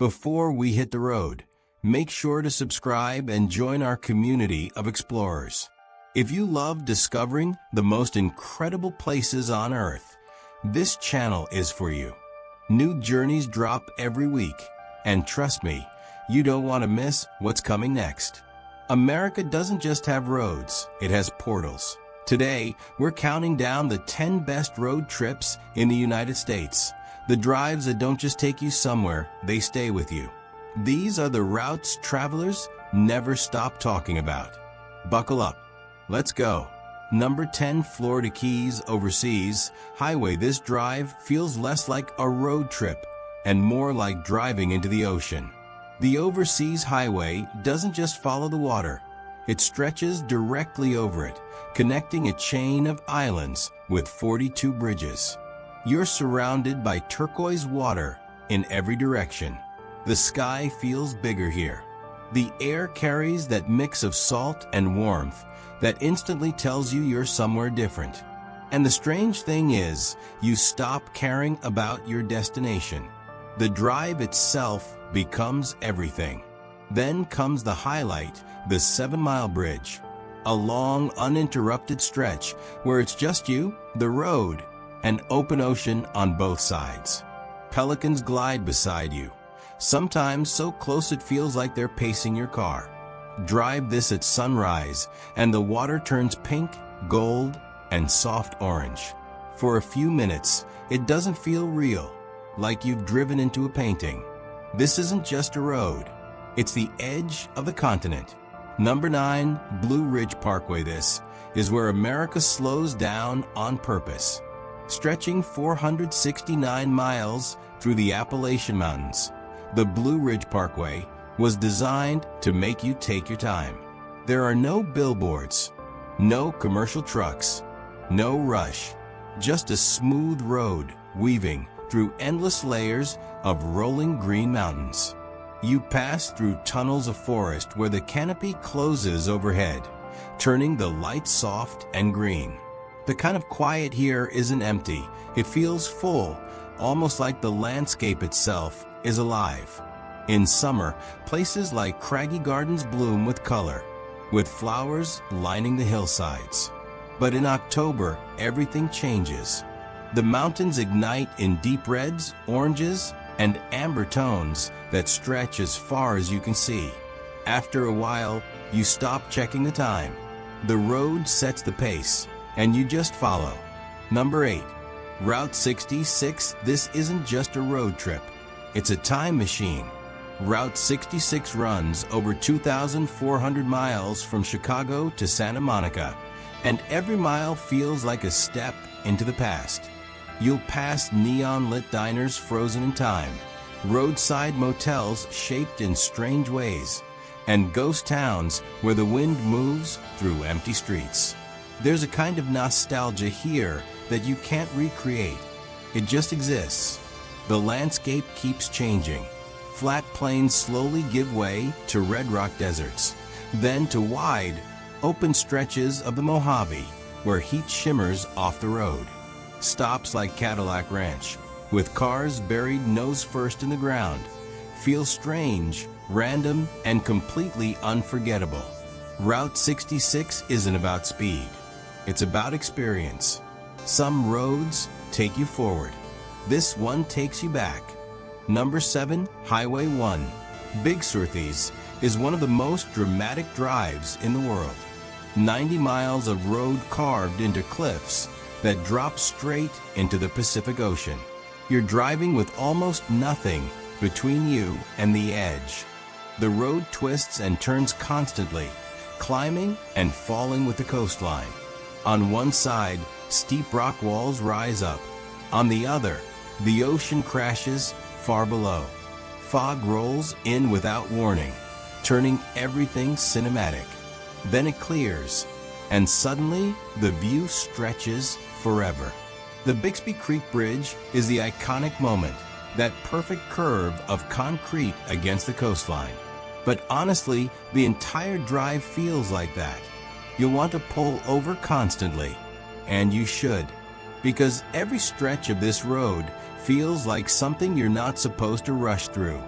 Before we hit the road, make sure to subscribe and join our community of explorers. If you love discovering the most incredible places on Earth, this channel is for you. New journeys drop every week, and trust me, you don't want to miss what's coming next. America doesn't just have roads, it has portals. Today, we're counting down the 10 best road trips in the United States. The drives that don't just take you somewhere, they stay with you. These are the routes travelers never stop talking about. Buckle up. Let's go. Number 10, Florida Keys Overseas Highway. This drive feels less like a road trip and more like driving into the ocean. The Overseas Highway doesn't just follow the water. It stretches directly over it, connecting a chain of islands with 42 bridges. You're surrounded by turquoise water in every direction. The sky feels bigger here. The air carries that mix of salt and warmth that instantly tells you you're somewhere different. And the strange thing is, you stop caring about your destination. The drive itself becomes everything. Then comes the highlight, the 7-mile bridge. A long, uninterrupted stretch where it's just you, the road, and open ocean on both sides. Pelicans glide beside you, sometimes so close it feels like they're pacing your car. Drive this at sunrise, and the water turns pink, gold, and soft orange. For a few minutes, it doesn't feel real, like you've driven into a painting. This isn't just a road, it's the edge of the continent. Number 9, Blue Ridge Parkway. This is where America slows down on purpose. Stretching 469 miles through the Appalachian Mountains, the Blue Ridge Parkway was designed to make you take your time. There are no billboards, no commercial trucks, no rush, just a smooth road weaving through endless layers of rolling green mountains. You pass through tunnels of forest where the canopy closes overhead, turning the light soft and green. The kind of quiet here isn't empty. It feels full, almost like the landscape itself is alive. In summer, places like Craggy Gardens bloom with color, with flowers lining the hillsides. But in October, everything changes. The mountains ignite in deep reds, oranges, and amber tones that stretch as far as you can see. After a while, you stop checking the time. The road sets the pace, and you just follow. Number 8, Route 66. This isn't just a road trip, it's a time machine. Route 66 runs over 2,400 miles from Chicago to Santa Monica, and every mile feels like a step into the past. You'll pass neon-lit diners frozen in time, roadside motels shaped in strange ways, and ghost towns where the wind moves through empty streets. There's a kind of nostalgia here that you can't recreate. It just exists. The landscape keeps changing. Flat plains slowly give way to red rock deserts, then to wide, open stretches of the Mojave, where heat shimmers off the road. Stops like Cadillac Ranch, with cars buried nose first in the ground, feel strange, random, and completely unforgettable. Route 66 isn't about speed. It's about experience. Some roads take you forward. This one takes you back. Number 7, Highway 1. Big Surtees is one of the most dramatic drives in the world. 90 miles of road carved into cliffs that drop straight into the Pacific Ocean. You're driving with almost nothing between you and the edge. The road twists and turns constantly, climbing and falling with the coastline. On one side, steep rock walls rise up. On the other, the ocean crashes far below. Fog rolls in without warning, turning everything cinematic. Then it clears, and suddenly the view stretches forever. The Bixby Creek Bridge is the iconic moment, that perfect curve of concrete against the coastline. But honestly, the entire drive feels like that. You'll want to pull over constantly, and you should, because every stretch of this road feels like something you're not supposed to rush through.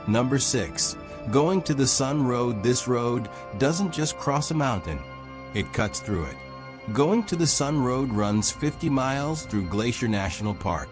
Number 6. Going to the Sun Road. This road doesn't just cross a mountain, it cuts through it. Going to the Sun Road runs 50 miles through Glacier National Park,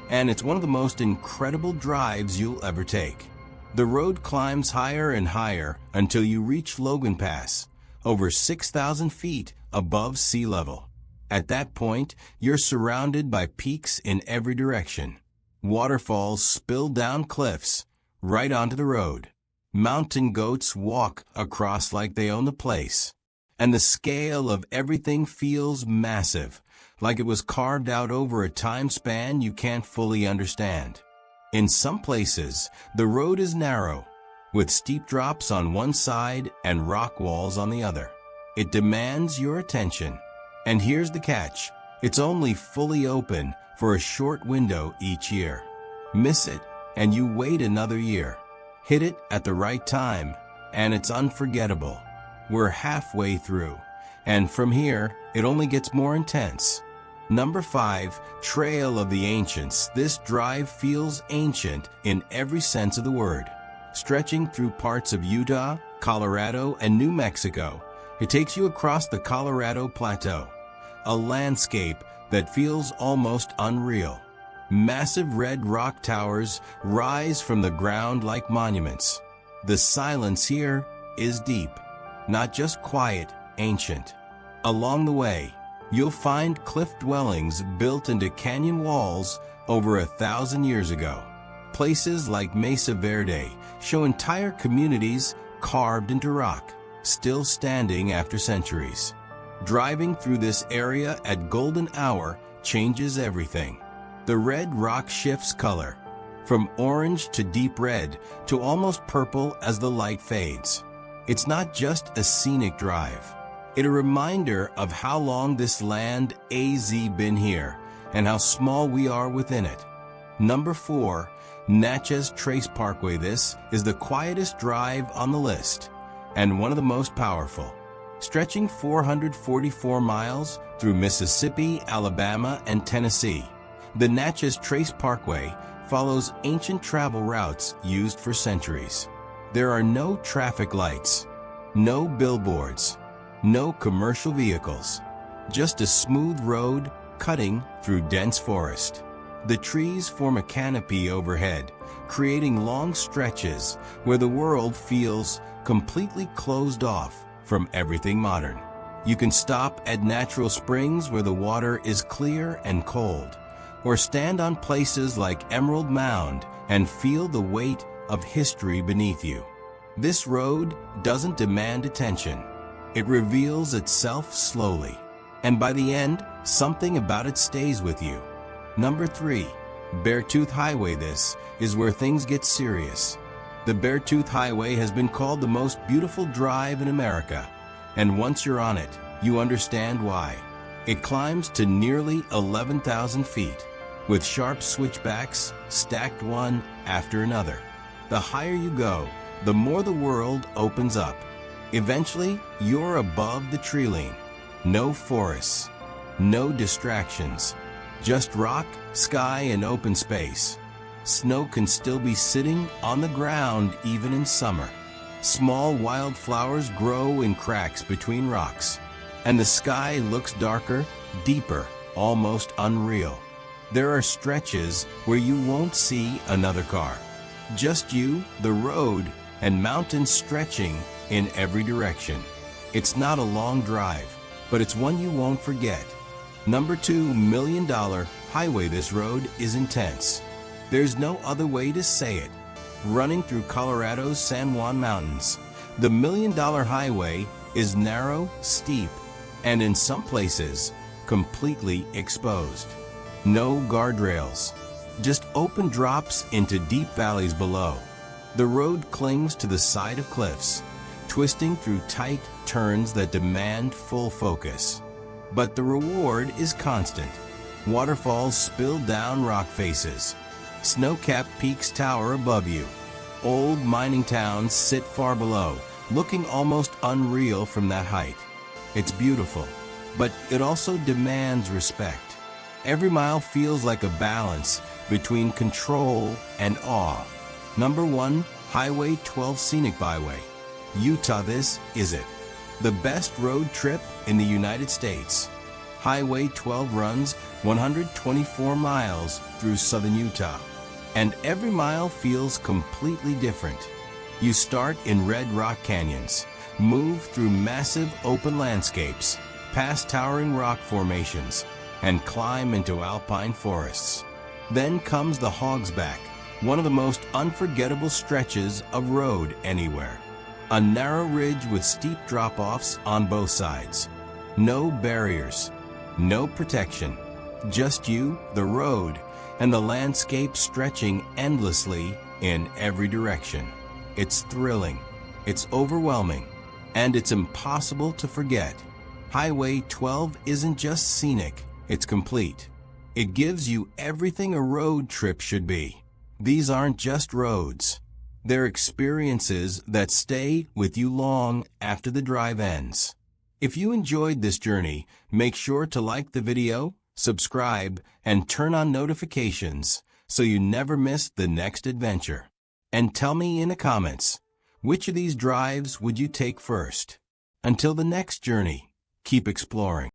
and it's one of the most incredible drives you'll ever take. The road climbs higher and higher until you reach Logan Pass, over 6,000 feet above sea level. At that point, you're surrounded by peaks in every direction. Waterfalls spill down cliffs right onto the road. Mountain goats walk across like they own the place. And the scale of everything feels massive, like it was carved out over a time span you can't fully understand. In some places, the road is narrow, with steep drops on one side and rock walls on the other. It demands your attention. And here's the catch. It's only fully open for a short window each year. Miss it, and you wait another year. Hit it at the right time, and it's unforgettable. We're halfway through, and from here, it only gets more intense. Number 5, Trail of the Ancients. This drive feels ancient in every sense of the word. Stretching through parts of Utah, Colorado, and New Mexico, it takes you across the Colorado Plateau, a landscape that feels almost unreal. Massive red rock towers rise from the ground like monuments. The silence here is deep, not just quiet, ancient. Along the way, you'll find cliff dwellings built into canyon walls over 1,000 years ago. Places like Mesa Verde show entire communities carved into rock, still standing after centuries. Driving through this area at golden hour changes everything. The red rock shifts color, from orange to deep red to almost purple as the light fades. It's not just a scenic drive. It's a reminder of how long this land has been here and how small we are within it. Number 4, Natchez Trace Parkway. This is the quietest drive on the list and one of the most powerful. Stretching 444 miles through Mississippi, Alabama, and Tennessee, the Natchez Trace Parkway follows ancient travel routes used for centuries. There are no traffic lights, no billboards, no commercial vehicles, just a smooth road cutting through dense forest. The trees form a canopy overhead, creating long stretches where the world feels completely closed off from everything modern. You can stop at natural springs where the water is clear and cold, or stand on places like Emerald Mound and feel the weight of history beneath you. This road doesn't demand attention. It reveals itself slowly, and by the end, something about it stays with you. Number 3, Beartooth Highway. This is where things get serious. The Beartooth Highway has been called the most beautiful drive in America, and once you're on it, you understand why. It climbs to nearly 11,000 feet, with sharp switchbacks stacked one after another. The higher you go, the more the world opens up. Eventually, you're above the tree line. No forests, no distractions, just rock, sky, and open space. Snow can still be sitting on the ground even in summer. Small wildflowers grow in cracks between rocks, and the sky looks darker, deeper, almost unreal. There are stretches where you won't see another car. Just you, the road, and mountains stretching in every direction. It's not a long drive, but it's one you won't forget. Number 2, $1 Million Highway. This road is intense. There's no other way to say it. Running through Colorado's San Juan Mountains, the $1 Million Highway is narrow, steep, and in some places, completely exposed. No guardrails, just open drops into deep valleys below. The road clings to the side of cliffs, twisting through tight turns that demand full focus. But the reward is constant. Waterfalls spill down rock faces. Snow-capped peaks tower above you. Old mining towns sit far below, looking almost unreal from that height. It's beautiful, but it also demands respect. Every mile feels like a balance between control and awe. Number 1, Highway 12 Scenic Byway. Utah, this is it. The best road trip in the United States. Highway 12 runs 124 miles through southern Utah, and every mile feels completely different. You start in Red Rock Canyons, move through massive open landscapes, past towering rock formations, and climb into alpine forests. Then comes the Hog's Back, one of the most unforgettable stretches of road anywhere. A narrow ridge with steep drop-offs on both sides. No barriers, no protection, just you, the road, and the landscape stretching endlessly in every direction. It's thrilling, it's overwhelming, and it's impossible to forget. Highway 12 isn't just scenic, it's complete. It gives you everything a road trip should be. These aren't just roads. They're experiences that stay with you long after the drive ends. If you enjoyed this journey, make sure to like the video, subscribe, and turn on notifications so you never miss the next adventure. And tell me in the comments, which of these drives would you take first? Until the next journey, keep exploring.